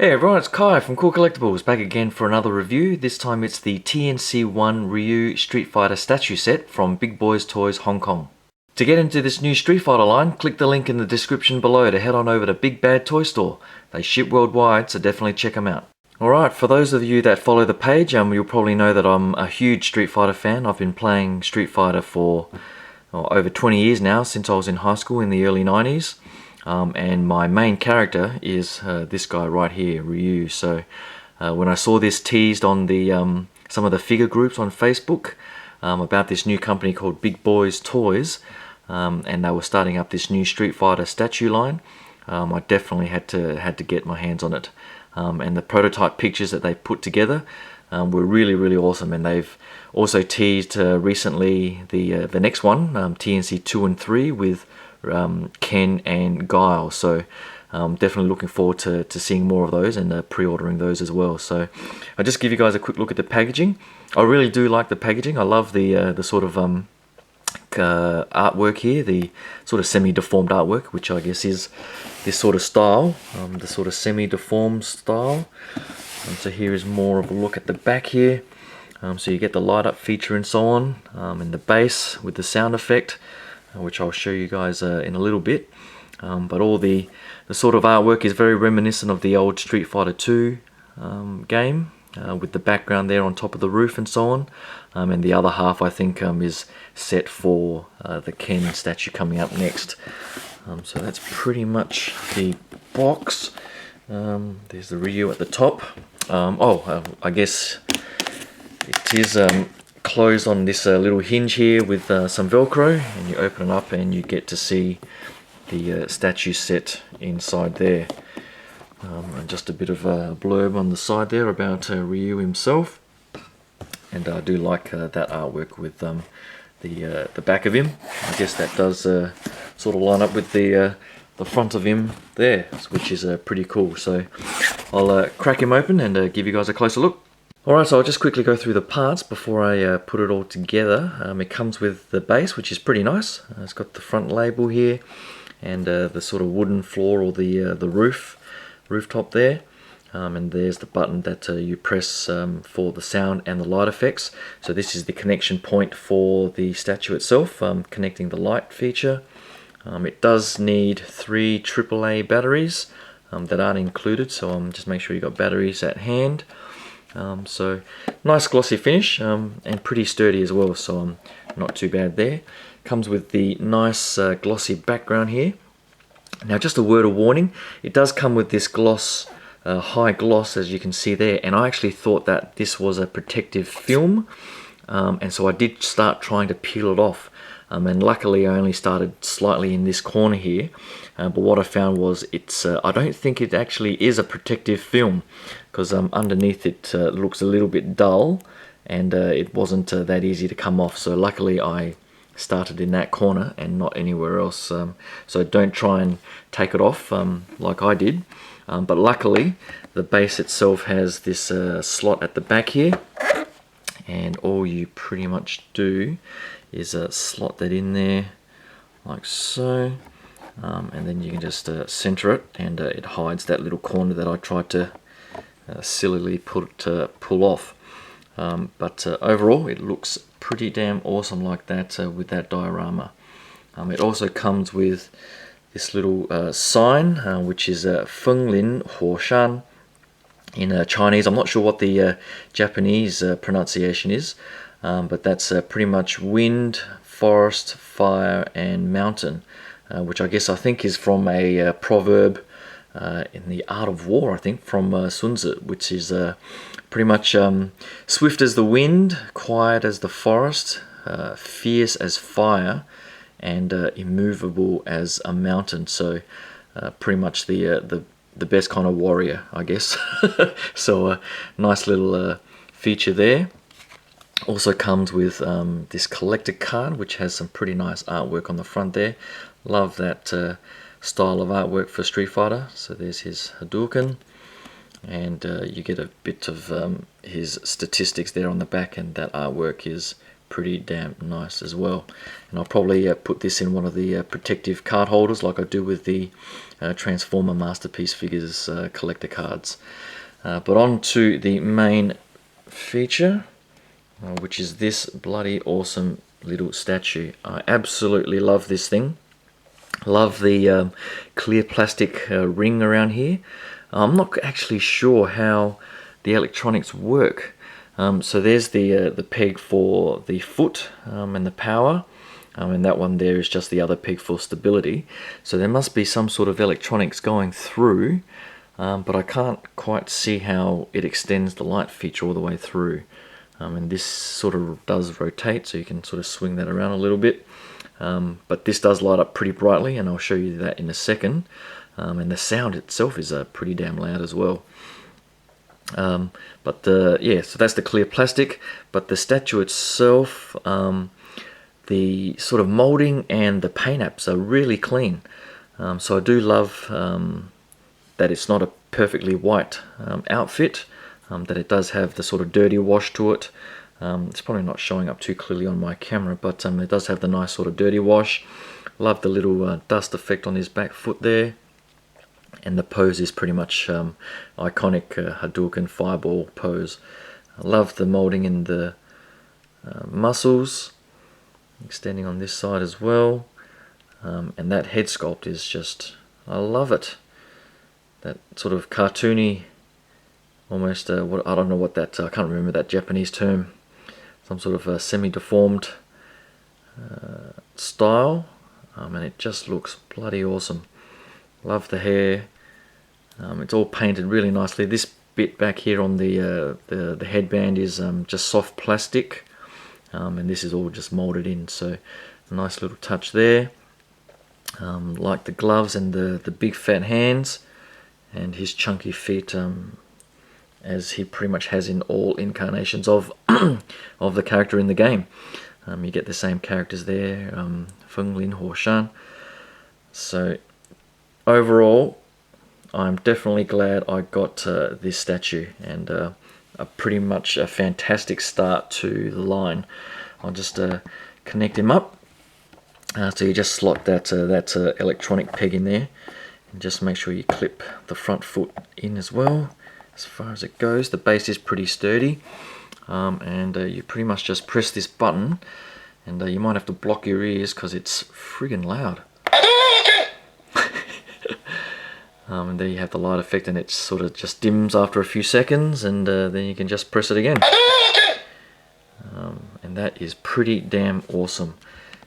Hey everyone, it's Kai from Cool Collectibles, back again for another review. This time it's the TNC1 Ryu Street Fighter statue set from Big Boys Toys Hong Kong. To get into this new Street Fighter line, click the link in the description below to head on over to Big Bad Toy Store. They ship worldwide, so definitely check them out. Alright, for those of you that follow the page, you'll probably know that I'm a huge Street Fighter fan. I've been playing Street Fighter for over 20 years now, since I was in high school in the early 90s. And my main character is this guy right here, Ryu. So when I saw this teased on the some of the figure groups on Facebook about this new company called Big Boys Toys, and they were starting up this new Street Fighter statue line, I definitely had to get my hands on it. And the prototype pictures that they put together were really awesome. And they've also teased recently the next one, TNC 2 and 3, with Ken and Guile. So definitely looking forward to seeing more of those and pre-ordering those as well. So I'll just give you guys a quick look at the packaging. I really do like the packaging. I love the sort of artwork here, the sort of semi-deformed artwork, which I guess is this sort of style, the sort of semi-deformed style. So here is more of a look at the back here. So you get the light up feature and so on, and the base with the sound effect, which I'll show you guys in a little bit. But all the sort of artwork is very reminiscent of the old Street Fighter 2 game, with the background there on top of the roof and so on. And the other half, I think, is set for the Ken statue coming up next. So that's pretty much the box. There's the Ryu at the top. I guess it is closed on this little hinge here with some Velcro, and you open it up and you get to see the statue set inside there. And just a bit of a blurb on the side there about Ryu himself. And I do like that artwork with the back of him. I guess that does sort of line up with the front of him there, which is pretty cool. So I'll crack him open and give you guys a closer look. Alright, so I'll just quickly go through the parts before I put it all together. It comes with the base, which is pretty nice. It's got the front label here, and the sort of wooden floor, or the rooftop there. And there's the button that you press for the sound and the light effects. So this is the connection point for the statue itself, connecting the light feature. It does need 3 AAA batteries that aren't included, so just make sure you've got batteries at hand. So nice glossy finish, and pretty sturdy as well, so not too bad there. Comes with the nice glossy background here. Now, just a word of warning, it does come with this gloss, high gloss, as you can see there, and I actually thought that this was a protective film, and so I did start trying to peel it off, and luckily I only started slightly in this corner here. But what I found was I don't think it actually is a protective film, because underneath it looks a little bit dull, and it wasn't that easy to come off. So luckily I started in that corner and not anywhere else. So don't try and take it off like I did. But luckily the base itself has this slot at the back here, and all you pretty much do is slot that in there like so. And then you can just center it, and it hides that little corner that I tried to sillily pull off. But overall it looks pretty damn awesome like that, with that diorama. It also comes with this little sign, which is Fenglin Huoshan in Chinese. I'm not sure what the Japanese pronunciation is, but that's pretty much wind, forest, fire and mountain. Which I think is from a proverb in the Art of War, I think, from Sun Tzu, which is pretty much swift as the wind, quiet as the forest, fierce as fire, and immovable as a mountain. So pretty much the best kind of warrior, I guess. So a nice little feature there. Also comes with this collector card, which has some pretty nice artwork on the front there. Love that style of artwork for Street Fighter. So there's his Hadouken, and you get a bit of his statistics there on the back, and that artwork is pretty damn nice as well. And I'll probably put this in one of the protective card holders like I do with the Transformer Masterpiece Figures collector cards. But on to the main feature, which is this bloody awesome little statue. I absolutely love this thing. Love the clear plastic ring around here. I'm not actually sure how the electronics work. So there's the peg for the foot and the power, and that one there is just the other peg for stability. So there must be some sort of electronics going through, but I can't quite see how it extends the light feature all the way through. And this sort of does rotate, so you can sort of swing that around a little bit. But this does light up pretty brightly, and I'll show you that in a second. And the sound itself is pretty damn loud as well. Yeah, so that's the clear plastic. But the statue itself, the sort of molding and the paint apps are really clean. So I do love that it's not a perfectly white outfit, that it does have the sort of dirty wash to it. It's probably not showing up too clearly on my camera, but it does have the nice sort of dirty wash. Love the little dust effect on his back foot there. And the pose is pretty much iconic Hadouken fireball pose. I love the molding in the muscles, extending on this side as well. And that head sculpt is just, I love it. That sort of cartoony, almost, what I don't know what that, I can't remember that Japanese term. Some sort of semi-deformed style, and it just looks bloody awesome. Love the hair. It's all painted really nicely. This bit back here on the headband is just soft plastic, and this is all just molded in. So a nice little touch there. Like the gloves and the big fat hands, and his chunky feet, as he pretty much has in all incarnations of of the character in the game. You get the same characters there, Feng Lin Ho Shan. So overall, I'm definitely glad I got this statue, and pretty much a fantastic start to the line. I'll just connect him up. So you just slot that electronic peg in there, and just make sure you clip the front foot in as well. As far as it goes, the base is pretty sturdy, and you pretty much just press this button, and you might have to block your ears because it's friggin' loud. And there you have the light effect, and it sort of just dims after a few seconds, and then you can just press it again. And that is pretty damn awesome.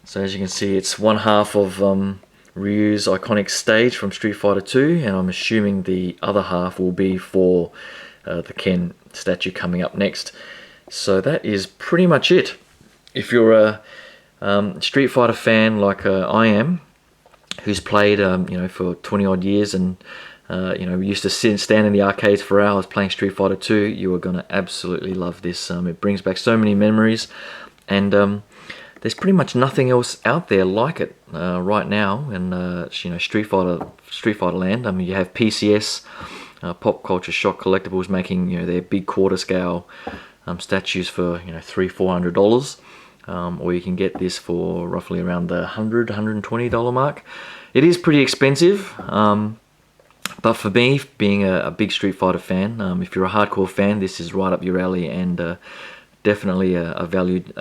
So as you can see, it's one half of Ryu's iconic stage from Street Fighter 2, and I'm assuming the other half will be for the Ken statue coming up next. So that is pretty much it. If you're a Street Fighter fan like I am, who's played for 20 odd years, and used to stand in the arcades for hours playing Street Fighter 2, you are going to absolutely love this. It brings back so many memories, and there's pretty much nothing else out there like it right now in Street Fighter land. You have PCS, Pop Culture Shock Collectibles, making their big quarter scale statues for $300-400. Or you can get this for roughly around the $100-120 mark. It is pretty expensive, but for me, being a big Street Fighter fan, if you're a hardcore fan, this is right up your alley, and definitely a valued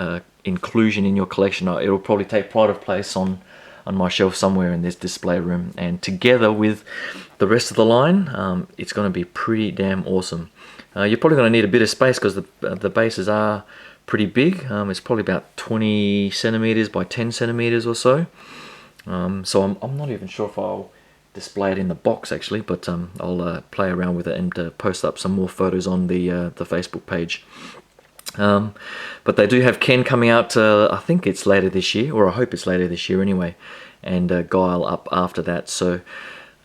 inclusion in your collection. It'll probably take pride of place on my shelf somewhere in this display room, and together with the rest of the line, it's going to be pretty damn awesome. You're probably going to need a bit of space because the bases are pretty big. It's probably about 20 centimeters by 10 centimeters or so. So I'm not even sure if I'll display it in the box actually, but I'll play around with it and post up some more photos on the Facebook page. But they do have Ken coming out, I think it's later this year, or I hope it's later this year anyway, and Guile up after that. So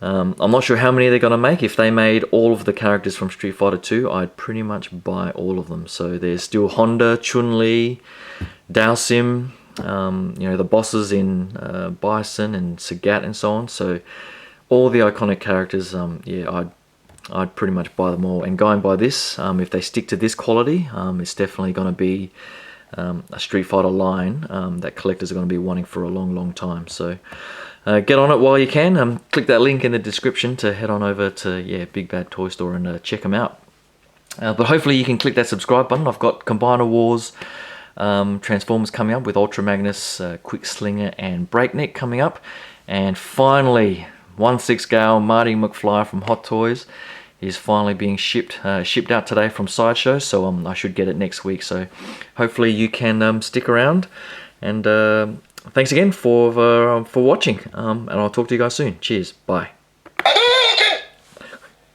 I'm not sure how many they're going to make. If they made all of the characters from Street Fighter 2, I'd pretty much buy all of them. So there's still Honda, Chun-Li, Dhalsim, the bosses in Bison and Sagat and so on. So all the iconic characters, yeah, I'd pretty much buy them all. And going by this, if they stick to this quality, it's definitely going to be a Street Fighter line that collectors are going to be wanting for a long time. So get on it while you can. Click that link in the description to head on over to Big Bad Toy Store and check them out. But hopefully you can click that subscribe button. I've got Combiner Wars Transformers coming up with Ultra Magnus, Quick Slinger and Breakneck coming up. And finally, 1/6 scale Marty McFly from Hot Toys is finally being shipped out today from Sideshow, so I should get it next week. So hopefully you can stick around, and thanks again for watching, and I'll talk to you guys soon. Cheers, bye.